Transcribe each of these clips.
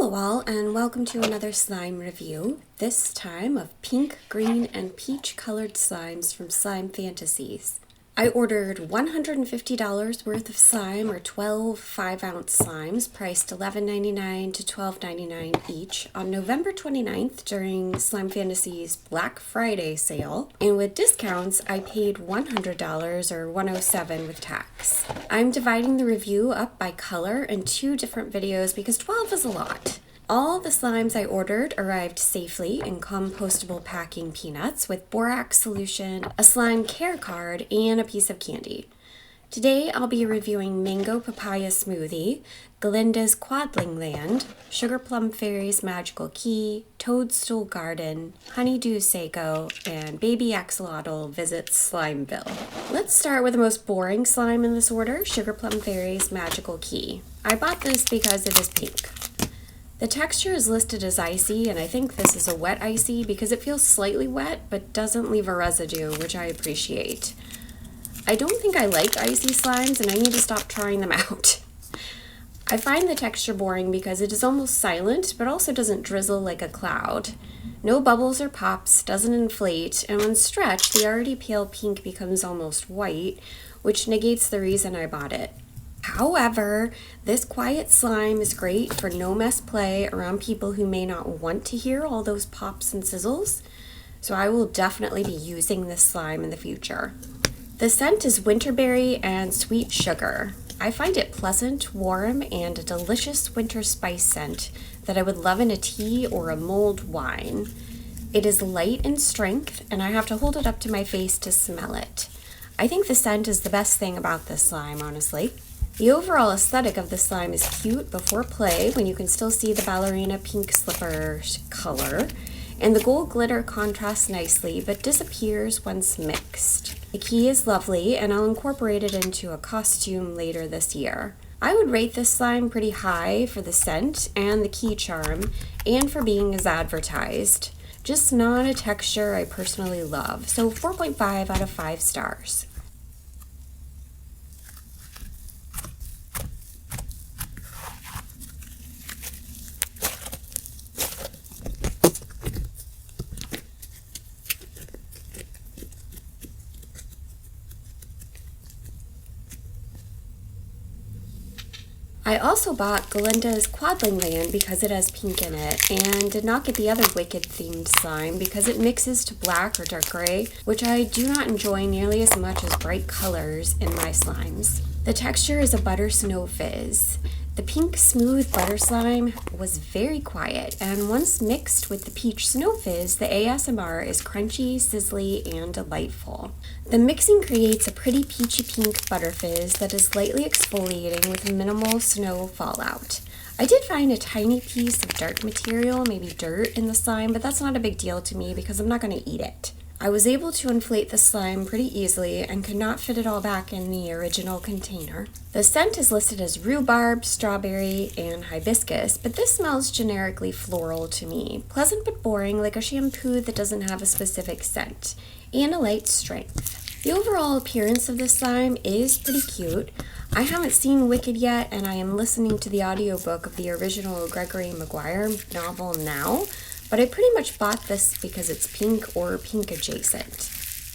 Hello all, and welcome to another slime review, this time of pink, green, and peach colored slimes from Slime Fantasies. I ordered $150 worth of slime, or 12 5-ounce slimes, priced $11.99 to $12.99 each, on November 29th during Slime Fantasies Black Friday sale, and with discounts I paid $100 or $107 with tax. I'm dividing the review up by color in 2 different videos because 12 is a lot. All the slimes I ordered arrived safely in compostable packing peanuts with borax solution, a slime care card, and a piece of candy. Today I'll be reviewing Mango Papaya Smoothie, Glinda's Quadling Land, Sugarplum Fairy's Magical Key, Toadstool Garden, Honeydew Sago, and Baby Axolotl visits Slime-Ville. Let's start with the most boring slime in this order, Sugarplum Fairy's Magical Key. I bought this because it is pink. The texture is listed as icy, and I think this is a wet icy because it feels slightly wet but doesn't leave a residue, which I appreciate. I don't think I like icy slimes and I need to stop trying them out. I find the texture boring because it is almost silent but also doesn't drizzle like a cloud. No bubbles or pops, doesn't inflate, and when stretched the already pale pink becomes almost white, which negates the reason I bought it. However, this quiet slime is great for no-mess play around people who may not want to hear all those pops and sizzles, so I will definitely be using this slime in the future. The scent is winterberry and sweet sugar. I find it pleasant, warm, and a delicious winter spice scent that I would love in a tea or a mulled wine. It is light in strength, and I have to hold it up to my face to smell it. I think the scent is the best thing about this slime, honestly. The overall aesthetic of the slime is cute before play when you can still see the ballerina pink slipper color, and the gold glitter contrasts nicely but disappears once mixed. The key is lovely, and I'll incorporate it into a costume later this year. I would rate this slime pretty high for the scent and the key charm, and for being as advertised. Just not a texture I personally love, so 4.5 out of 5 stars. I also bought Glinda's Quadling Land because it has pink in it, and did not get the other Wicked themed slime because it mixes to black or dark gray, which I do not enjoy nearly as much as bright colors in my slimes. The texture is a butter snow fizz. The pink smooth butter slime was very quiet, and once mixed with the peach snow fizz, the ASMR is crunchy, sizzly, and delightful. The mixing creates a pretty peachy pink Butterfizz that is lightly exfoliating with minimal snow fallout. I did find a tiny piece of dark material, maybe dirt, in the slime, but that's not a big deal to me because I'm not going to eat it. I was able to inflate the slime pretty easily and could not fit it all back in the original container. The scent is listed as rhubarb, strawberry, and hibiscus, but this smells generically floral to me. Pleasant but boring, like a shampoo that doesn't have a specific scent, and a light strength. The overall appearance of this slime is pretty cute. I haven't seen Wicked yet, and I am listening to the audiobook of the original Gregory Maguire novel now, but I pretty much bought this because it's pink or pink adjacent.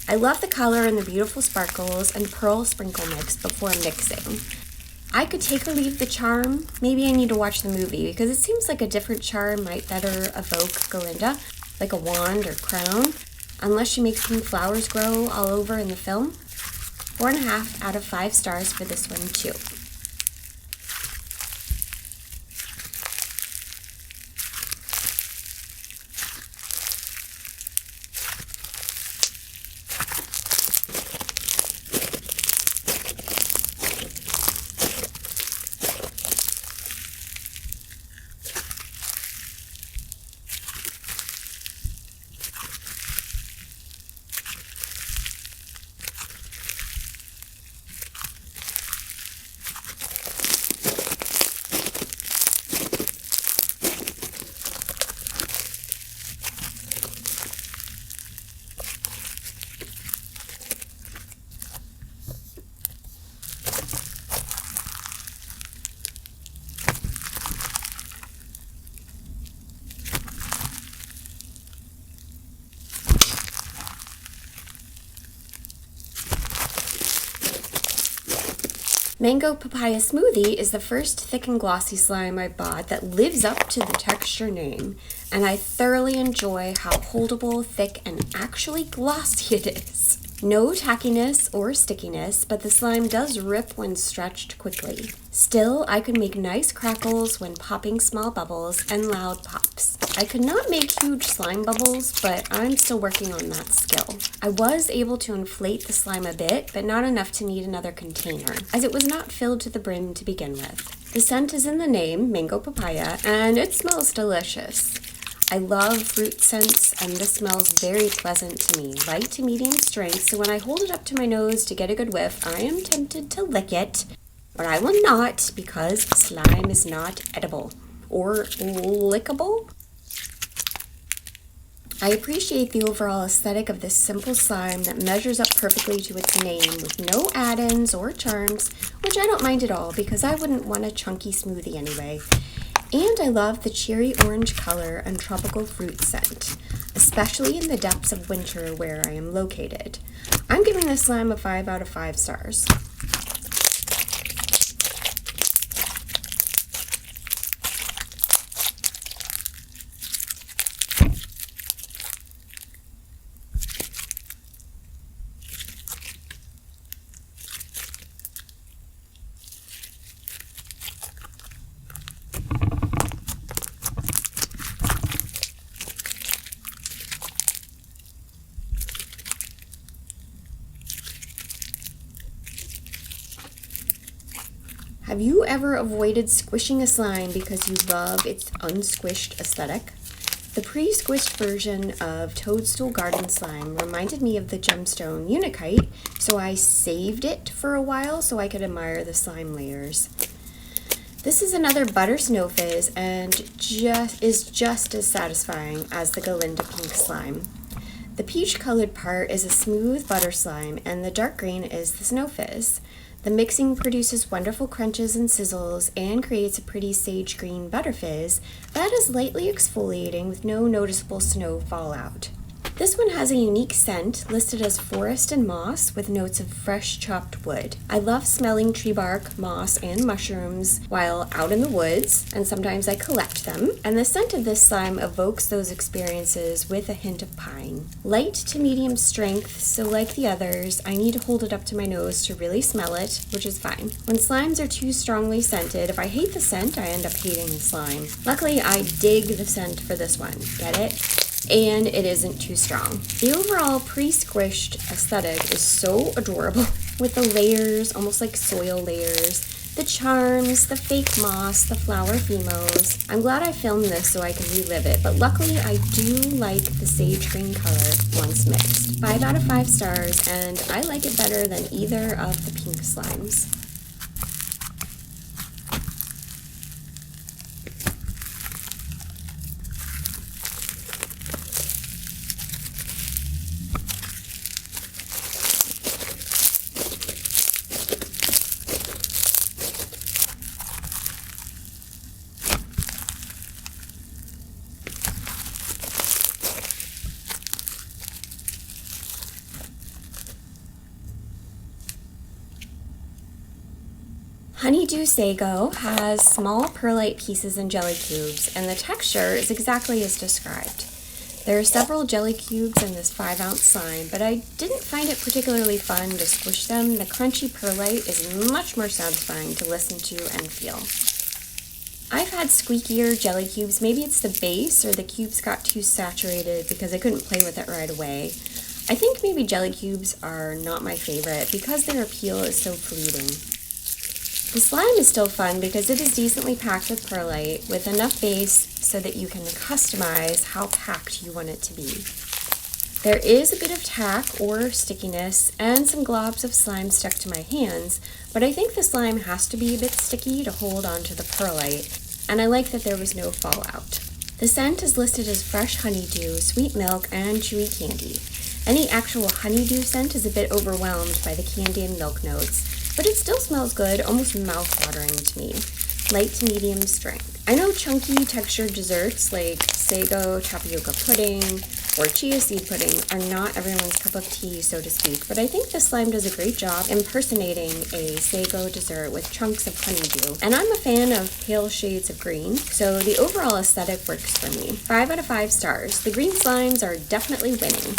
I love the color and the beautiful sparkles and pearl sprinkle mix before mixing. I could take or leave the charm. Maybe I need to watch the movie because it seems like a different charm might better evoke Glinda, like a wand or crown, unless she makes pink flowers grow all over in the film. 4.5 out of 5 stars for this one too. Mango Papaya Smoothie is the first thick and glossy slime I bought that lives up to the texture name, and I thoroughly enjoy how holdable, thick, and actually glossy it is. No tackiness or stickiness, but the slime does rip when stretched quickly. Still, I could make nice crackles when popping small bubbles and loud pops. I could not make huge slime bubbles, but I'm still working on that skill. I was able to inflate the slime a bit, but not enough to need another container, as it was not filled to the brim to begin with. The scent is in the name, Mango Papaya, and it smells delicious. I love fruit scents, and this smells very pleasant to me, light to medium strength, so when I hold it up to my nose to get a good whiff, I am tempted to lick it, but I will not because slime is not edible or lickable. I appreciate the overall aesthetic of this simple slime that measures up perfectly to its name with no add-ins or charms, which I don't mind at all because I wouldn't want a chunky smoothie anyway. And I love the cherry orange color and tropical fruit scent, especially in the depths of winter where I am located. I'm giving this slime a 5 out of 5 stars. Have you ever avoided squishing a slime because you love its unsquished aesthetic? The pre-squished version of Toadstool Garden slime reminded me of the gemstone Unikite, so I saved it for a while so I could admire the slime layers. This is another butter snow fizz and is just as satisfying as the Glinda pink slime. The peach colored part is a smooth butter slime and the dark green is the snow fizz. The mixing produces wonderful crunches and sizzles and creates a pretty sage green butterfizz that is lightly exfoliating with no noticeable snow fallout. This one has a unique scent listed as forest and moss with notes of fresh chopped wood. I love smelling tree bark, moss, and mushrooms while out in the woods, and sometimes I collect them. And the scent of this slime evokes those experiences with a hint of pine. Light to medium strength, so like the others, I need to hold it up to my nose to really smell it, which is fine. When slimes are too strongly scented, if I hate the scent, I end up hating the slime. Luckily, I dig the scent for this one. Get it? And it isn't too strong. The overall pre-squished aesthetic is so adorable with the layers, almost like soil layers, the charms, the fake moss, the flower phemos. I'm glad I filmed this so I can relive it, but luckily I do like the sage green color once mixed. 5 out of 5 stars, and I like it better than either of the pink slimes. Honeydew Sago has small perlite pieces and jelly cubes, and the texture is exactly as described. There are several jelly cubes in this 5-ounce slime, but I didn't find it particularly fun to squish them. The crunchy perlite is much more satisfying to listen to and feel. I've had squeakier jelly cubes. Maybe it's the base or the cubes got too saturated because I couldn't play with it right away. I think maybe jelly cubes are not my favorite because their appeal is so fleeting. The slime is still fun because it is decently packed with perlite with enough base so that you can customize how packed you want it to be. There is a bit of tack or stickiness and some globs of slime stuck to my hands, but I think the slime has to be a bit sticky to hold onto the perlite, and I like that there was no fallout. The scent is listed as fresh honeydew, sweet milk, and chewy candy. Any actual honeydew scent is a bit overwhelmed by the candy and milk notes, but it still smells good, almost mouth-watering to me. Light to medium strength. I know chunky textured desserts like sago, tapioca pudding, or chia seed pudding are not everyone's cup of tea, so to speak, but I think this slime does a great job impersonating a sago dessert with chunks of honeydew. And I'm a fan of pale shades of green, so the overall aesthetic works for me. 5 out of 5 stars. The green slimes are definitely winning.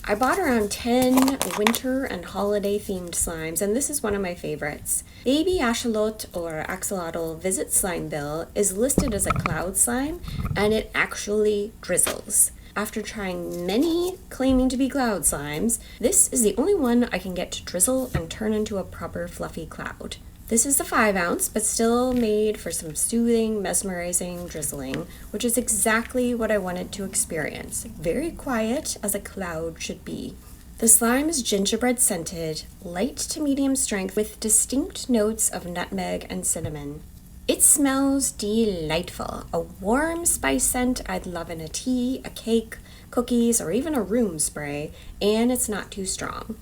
I bought around 10 winter and holiday themed slimes, and this is one of my favorites. Baby Axolotl or Axolotl Visit Slime-Ville is listed as a cloud slime, and it actually drizzles. After trying many claiming to be cloud slimes, this is the only one I can get to drizzle and turn into a proper fluffy cloud. This is the 5 ounce, but still made for some soothing, mesmerizing drizzling, which is exactly what I wanted to experience. Very quiet, as a cloud should be. The slime is gingerbread scented, light to medium strength, with distinct notes of nutmeg and cinnamon. It smells delightful, a warm spice scent I'd love in a tea, a cake, cookies, or even a room spray, and it's not too strong.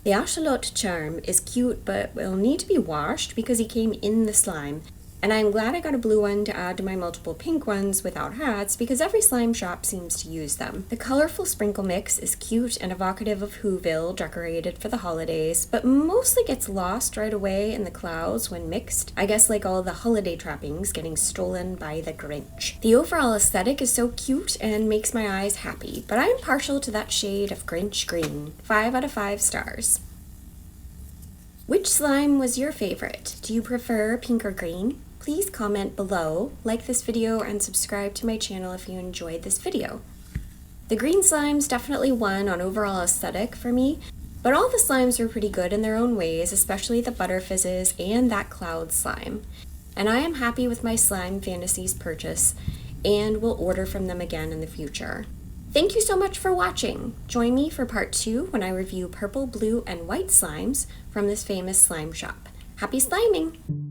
The axolotl charm is cute, but will need to be washed because he came in the slime, and I'm glad I got a blue one to add to my multiple pink ones without hats because every slime shop seems to use them. The colorful sprinkle mix is cute and evocative of Whoville, decorated for the holidays, but mostly gets lost right away in the clouds when mixed. I guess like all the holiday trappings getting stolen by the Grinch. The overall aesthetic is so cute and makes my eyes happy, but I'm partial to that shade of Grinch green. 5 out of 5 stars. Which slime was your favorite? Do you prefer pink or green? Please comment below, like this video, and subscribe to my channel if you enjoyed this video. The green slimes definitely won on overall aesthetic for me, but all the slimes were pretty good in their own ways, especially the Butterfizzes and that cloud slime. And I am happy with my Slime Fantasies purchase and will order from them again in the future. Thank you so much for watching. Join me for part 2 when I review purple, blue, and white slimes from this famous slime shop. Happy sliming!